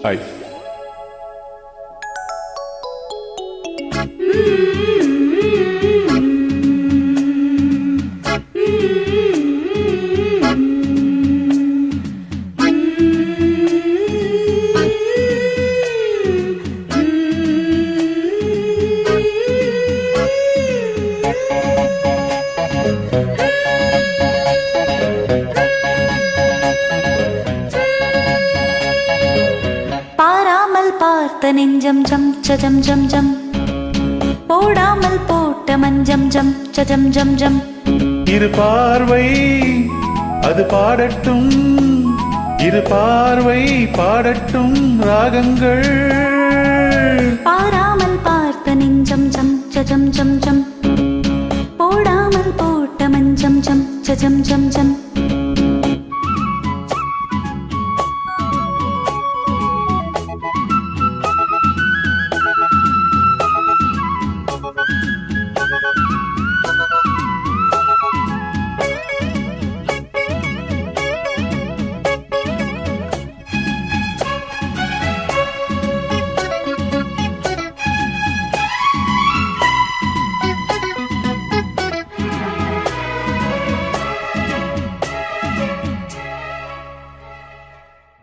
Hi. பார்த்த நெஞ்சம் ஜம் சஜம் ஜம் ஜம் போடாமல் போட்ட மஞ்சம் ஜம் சஜம் ஜம் ஜம் இரு பார்வை அது பாடட்டும், இரு பார்வை பாடட்டும் ராகங்கள். பாராமல் பார்த்த நெஞ்சம் ஜம் சஜம் ஜம் ஜம் போடாமல் போட்ட மஞ்சம் ஜம் சஜம் ஜம் ஜம்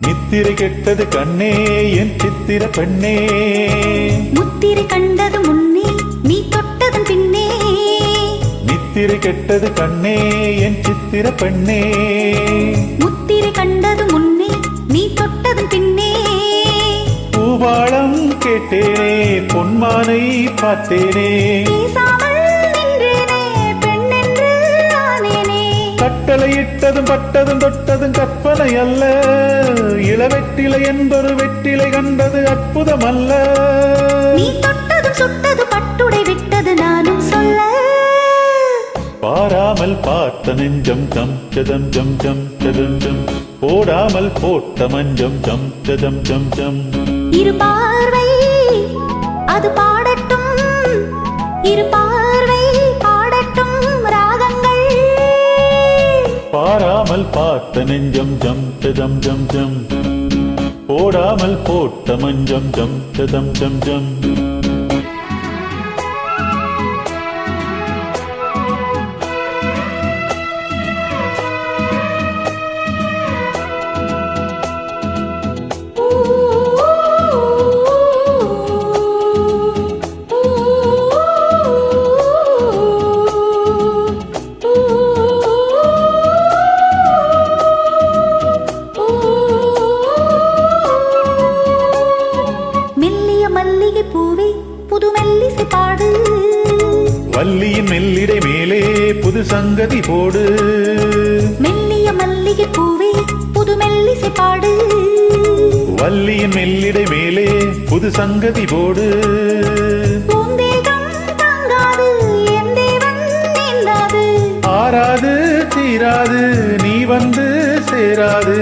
நித்திரை கெட்டது கண்ணே என் சித்திர பெண்ணே, முத்திரை கண்டது முன்னே நீ தொட்டதன் பின்னே. நித்திரை கெட்டது கண்ணே என் சித்திர பெண்ணே, முத்திரை கண்டது முன்னே நீ தொட்டதன் பின்னே. பூபாளம் கேட்டேனே பொன்மானை பார்த்தேனே, கட்டளையிட்டதும் பட்டதும் தொட்டதும் கற்பனை அல்ல, இளவெட்டிலை என்பொரு வெற்றிலை கண்டது அற்புதம் அல்ல. நீ தொட்டது சுட்டது பட்டுடை விட்டது நானும் சொல்ல. பாராமல் பார்த்த நெஞ்சம் ஜம் ஜம் ஜம் ஜம் ஜம் ஜம் போடாமல் போட்ட மஞ்சம் ஜம் ஜம் ஜம் ஜம். இரு பார்வை அது பாடட்டும், இரு பார்வை பாடட்டும் ராகங்கள். பாராமல் பார்த்த நெஞ்சம் ஜம் ஜம் ஜம் ஜம் போடாமல் போட்ட மஞ்சம் ஜம் ஜம் ஜம் ஜம். மல்லிகை பூவே புது மெல்லிசை பாடு, வள்ளியின் மெல்லிடை மேலே புது சங்கதி போடு. மெல்லிய மல்லிகை பூவே புது மெல்லிசை பாடு, வள்ளியின் மெல்லிடை மேலே புது சங்கதி போடு. பூந்தேகம் தாங்காது என் தேவன் நீந்தாது, ஆறாது தீராது நீ வந்து சேராது.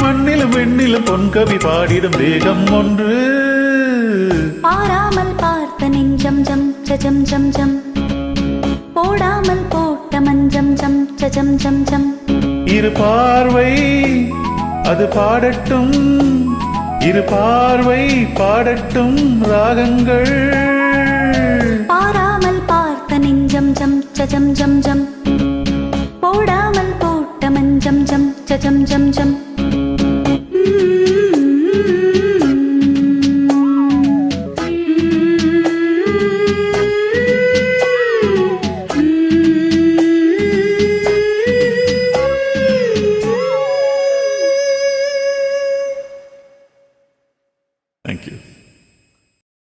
மண்ணிலும் வெண்ணிலும் பொன்கவி பாடிடும் வேகம் ஒன்று. பாராமல் பார்த்த நெஞ்சம் ஜம் ஜம் ஜம் ஜம் போடாமல் போட்ட மஞ்சம் ஜம் ஜம் ஜம் ஜம். இரு பார்வை அது பாடட்டும், இரு பார்வை பாடட்டும் ராகங்கள். பாராமல் பார்த்த நெஞ்சம் ஜம் ஜம் ஜம் ஜம் போடாமல் போட்ட மஞ்சம் ஜம் ஜம் ஜம் ஜம்.